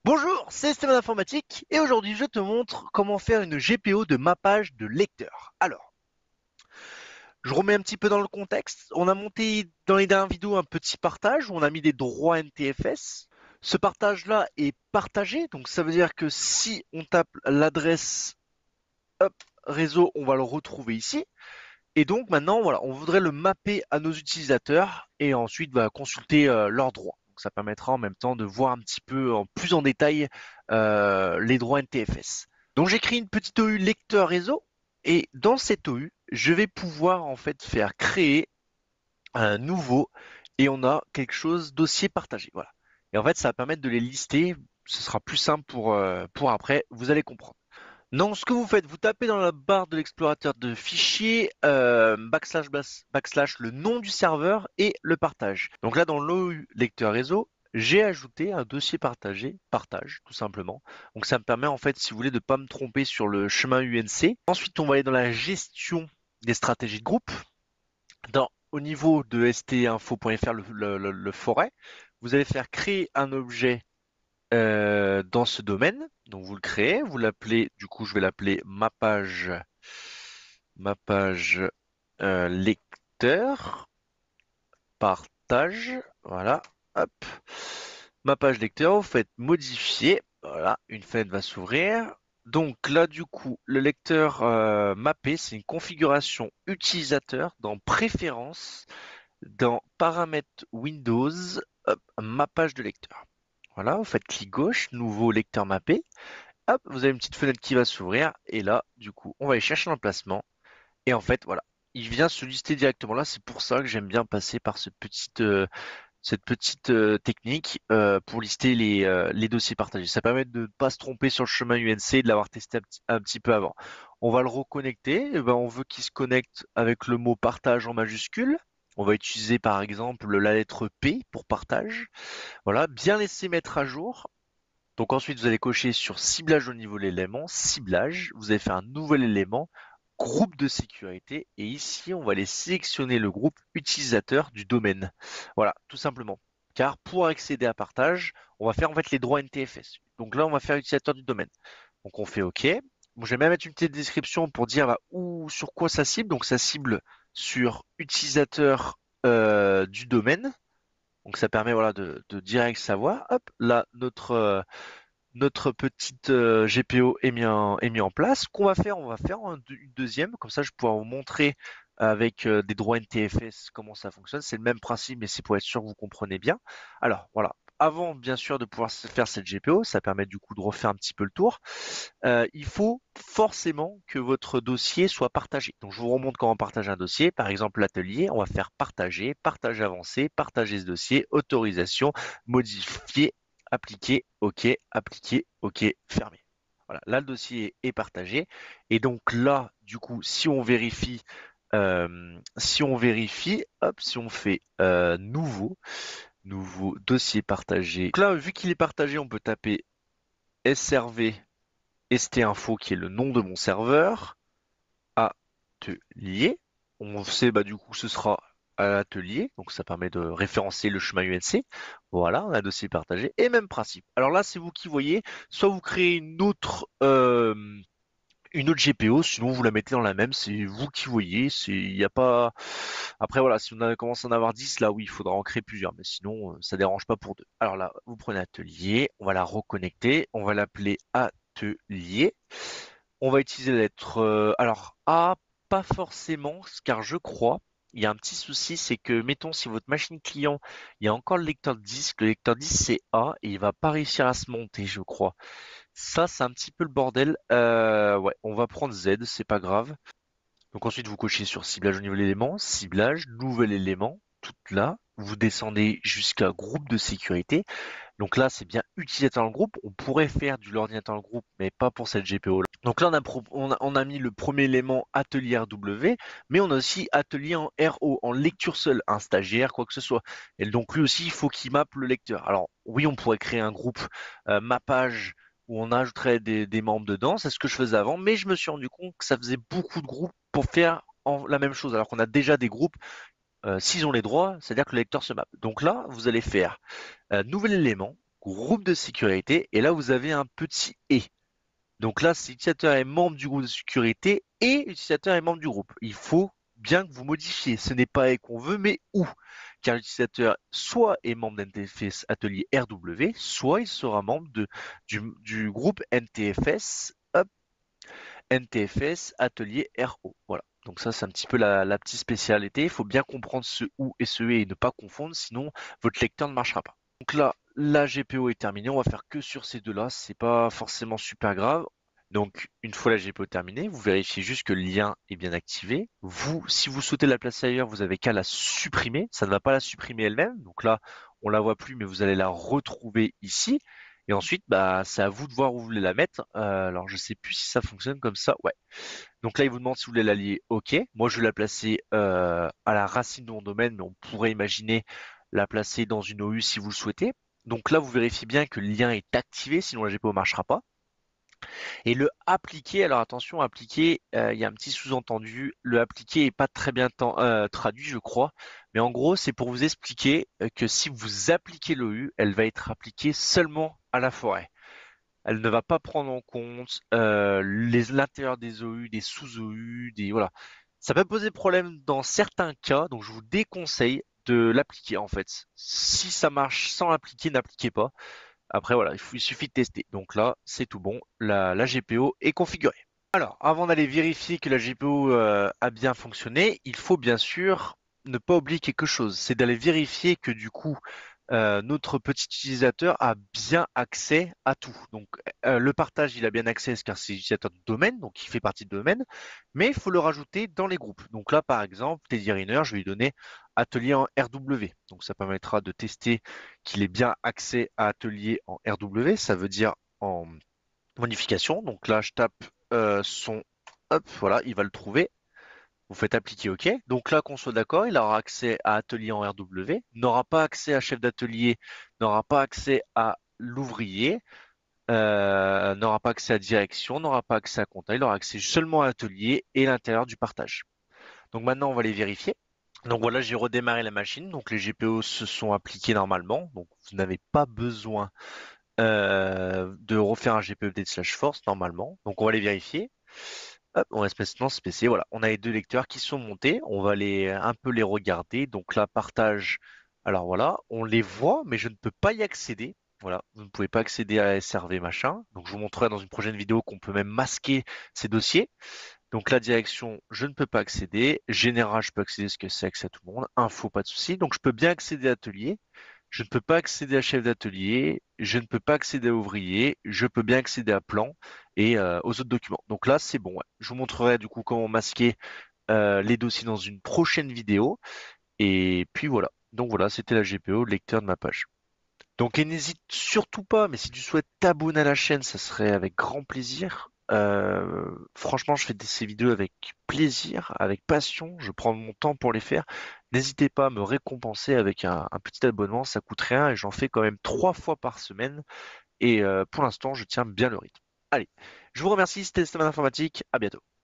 Bonjour, c'est Stéphane Informatique et aujourd'hui je te montre comment faire une GPO de mappage de lecteur. Alors, je remets un petit peu dans le contexte. On a monté dans les dernières vidéos un petit partage où on a mis des droits NTFS. Ce partage-là est partagé, donc ça veut dire que si on tape l'adresse hop, réseau, on va le retrouver ici. Et donc maintenant, voilà, on voudrait le mapper à nos utilisateurs et ensuite consulter leurs droits. Donc ça permettra en même temps de voir un petit peu plus en détail les droits NTFS. Donc j'ai créé une petite OU lecteur réseau et dans cette OU, je vais pouvoir en fait faire créer un nouveau et on a quelque chose dossier partagé. Voilà. Et en fait, ça va permettre de les lister. Ce sera plus simple pour après. Vous allez comprendre. Non, ce que vous faites, vous tapez dans la barre de l'explorateur de fichiers backslash le nom du serveur et le partage. Donc là, dans l'OU lecteur réseau, j'ai ajouté un dossier partagé, partage tout simplement. Donc ça me permet en fait, si vous voulez, de ne pas me tromper sur le chemin UNC. Ensuite, on va aller dans la gestion des stratégies de groupe. Au niveau de stinfo.fr, le forêt, vous allez faire créer un objet dans ce domaine. Donc vous le créez, vous l'appelez, du coup je vais l'appeler ma page lecteur, partage, voilà, hop. Ma page lecteur, vous faites modifier, voilà, une fenêtre va s'ouvrir. Donc là du coup, le lecteur mappé, c'est une configuration utilisateur dans préférences, dans paramètres Windows, hop, ma page de lecteur. Voilà, vous faites clic gauche, nouveau lecteur mappé. Hop, vous avez une petite fenêtre qui va s'ouvrir. Et là, du coup, on va aller chercher l'emplacement. Et en fait, voilà, il vient se lister directement là. C'est pour ça que j'aime bien passer par cette petite technique pour lister les dossiers partagés. Ça permet de ne pas se tromper sur le chemin UNC et de l'avoir testé un petit peu avant. On va le reconnecter. Et ben, on veut qu'il se connecte avec le mot partage en majuscule. On va utiliser par exemple la lettre P pour partage. Voilà, bien laisser mettre à jour. Donc ensuite, vous allez cocher sur ciblage au niveau de l'élément, ciblage, vous allez faire un nouvel élément, groupe de sécurité, et ici, on va aller sélectionner le groupe utilisateur du domaine. Voilà, tout simplement. Car pour accéder à partage, on va faire en fait les droits NTFS. Donc là, on va faire utilisateur du domaine. Donc on fait OK. Bon, je vais même mettre une petite description pour dire où, sur quoi ça cible. Donc ça cible sur utilisateur du domaine. Donc ça permet voilà de direct savoir. Hop, là notre petite GPO est mis en place. Ce qu'on va faire, on va faire une deuxième, comme ça je pourrais vous montrer avec des droits NTFS comment ça fonctionne. C'est le même principe, mais c'est pour être sûr que vous comprenez bien. Alors voilà, avant bien sûr de pouvoir faire cette GPO, ça permet du coup de refaire un petit peu le tour. Il faut forcément que votre dossier soit partagé. Donc je vous remonte comment partager un dossier. Par exemple l'atelier, on va faire partager, partage avancé, partager ce dossier, autorisation, modifier, appliquer, OK, fermer. Voilà, là le dossier est partagé. Et donc là, du coup, si on vérifie, hop, si on fait nouveau dossier partagé. Donc là, vu qu'il est partagé, on peut taper SRV STInfo qui est le nom de mon serveur, atelier. On sait du coup ce sera à l'atelier, donc ça permet de référencer le chemin UNC. Voilà, on a un dossier partagé et même principe. Alors là, c'est vous qui voyez, soit vous créez une autre GPO, sinon vous la mettez dans la même, c'est vous qui voyez, il y a pas. Après voilà, si on commence à en avoir 10, là oui, il faudra en créer plusieurs, mais sinon ça dérange pas pour deux. Alors là, vous prenez atelier, on va la reconnecter, on va l'appeler atelier. On va utiliser la lettre alors A, pas forcément, car je crois, il y a un petit souci, c'est que mettons si votre machine client, il y a encore le lecteur disque c'est A et il va pas réussir à se monter, je crois. Ça, c'est un petit peu le bordel. Ouais, on va prendre Z, c'est pas grave. Donc ensuite, vous cochez sur ciblage au niveau de l'élément, ciblage, nouvel élément, tout là. Vous descendez jusqu'à groupe de sécurité. Donc là, c'est bien utilisateur dans le groupe. On pourrait faire du l'ordinateur dans le groupe, mais pas pour cette GPO là. Donc là, on a mis le premier élément atelier RW, mais on a aussi atelier en RO, en lecture seule, un stagiaire, quoi que ce soit. Et donc lui aussi, il faut qu'il mappe le lecteur. Alors oui, on pourrait créer un groupe mappage où on ajouterait des membres dedans. C'est ce que je faisais avant, mais je me suis rendu compte que ça faisait beaucoup de groupes pour faire la même chose, alors qu'on a déjà des groupes. S'ils ont les droits, c'est-à-dire que le lecteur se mappe. Donc là, vous allez faire nouvel élément, groupe de sécurité et là vous avez un petit et. Donc là, si l'utilisateur est membre du groupe de sécurité et l'utilisateur est membre du groupe. Il faut bien que vous modifiez. Ce n'est pas et qu'on veut, mais où. Car l'utilisateur soit est membre d'NTFS Atelier RW, soit il sera membre du groupe NTFS, NTFS Atelier RO. Voilà. Donc ça, c'est un petit peu la petite spécialité. Il faut bien comprendre ce ou et ce et ne pas confondre, sinon votre lecteur ne marchera pas. Donc là, la GPO est terminée. On va faire que sur ces deux-là. C'est pas forcément super grave. Donc, une fois la GPO terminée, vous vérifiez juste que le lien est bien activé. Vous, si vous souhaitez la placer ailleurs, vous avez qu'à la supprimer. Ça ne va pas la supprimer elle-même. Donc là, on la voit plus, mais vous allez la retrouver ici. Et ensuite, bah, c'est à vous de voir où vous voulez la mettre. Alors, je sais plus si ça fonctionne comme ça. Ouais. Donc là, il vous demande si vous voulez l'allier. OK. Moi, je vais la placer à la racine de mon domaine, mais on pourrait imaginer la placer dans une OU si vous le souhaitez. Donc là, vous vérifiez bien que le lien est activé, sinon la GPO ne marchera pas. Et le appliquer, alors attention, appliquer, il y a un petit sous-entendu. Le appliquer est pas très bien traduit, je crois. Mais en gros, c'est pour vous expliquer que si vous appliquez l'OU, elle va être appliquée seulement à la forêt. Elle ne va pas prendre en compte l'intérieur des OU, des sous-OU, des voilà. Ça peut poser problème dans certains cas, donc je vous déconseille de l'appliquer en fait. Si ça marche sans l'appliquer, n'appliquez pas. Après voilà, il suffit de tester. Donc là, c'est tout bon, la GPO est configurée. Alors, avant d'aller vérifier que la GPO a bien fonctionné, il faut bien sûr ne pas oublier quelque chose, c'est d'aller vérifier que du coup, notre petit utilisateur a bien accès à tout. Donc, le partage, il a bien accès car c'est l'utilisateur de domaine, donc il fait partie de domaine, mais il faut le rajouter dans les groupes. Donc là, par exemple, Teddy Riner, je vais lui donner atelier en RW. Donc, ça permettra de tester qu'il ait bien accès à atelier en RW. Ça veut dire en modification. Donc là, je tape son, hop, voilà, il va le trouver. Vous faites appliquer OK. Donc là, qu'on soit d'accord, il aura accès à atelier en RW, n'aura pas accès à chef d'atelier, n'aura pas accès à l'ouvrier, n'aura pas accès à direction, n'aura pas accès à compta, il aura accès seulement à atelier et l'intérieur du partage. Donc maintenant, on va les vérifier. Donc voilà, j'ai redémarré la machine. Donc les GPO se sont appliqués normalement. Donc vous n'avez pas besoin de refaire un GPE update slash force normalement. Donc on va les vérifier. Hop, on reste maintenant PC. Voilà, on a les deux lecteurs qui sont montés. On va un peu les regarder. Donc là, partage. Alors voilà, on les voit, mais je ne peux pas y accéder. Voilà, vous ne pouvez pas accéder à SRV machin. Donc je vous montrerai dans une prochaine vidéo qu'on peut même masquer ces dossiers. Donc la direction, je ne peux pas accéder. Général, je peux accéder ce que c'est accès à tout le monde. Info, pas de souci. Donc je peux bien accéder à atelier. Je ne peux pas accéder à chef d'atelier, je ne peux pas accéder à ouvrier, je peux bien accéder à plan et aux autres documents. Donc là, c'est bon. Ouais. Je vous montrerai du coup comment masquer les dossiers dans une prochaine vidéo. Et puis voilà. Donc voilà, c'était la GPO, le lecteur de ma page. Donc et n'hésite surtout pas, mais si tu souhaites t'abonner à la chaîne, ça serait avec grand plaisir. Franchement, je fais ces vidéos avec plaisir, avec passion, je prends mon temps pour les faire. N'hésitez pas à me récompenser avec un petit abonnement, ça coûte rien et j'en fais quand même 3 fois par semaine. Et pour l'instant, je tiens bien le rythme. Allez, je vous remercie, c'était Stéphane Informatique, à bientôt.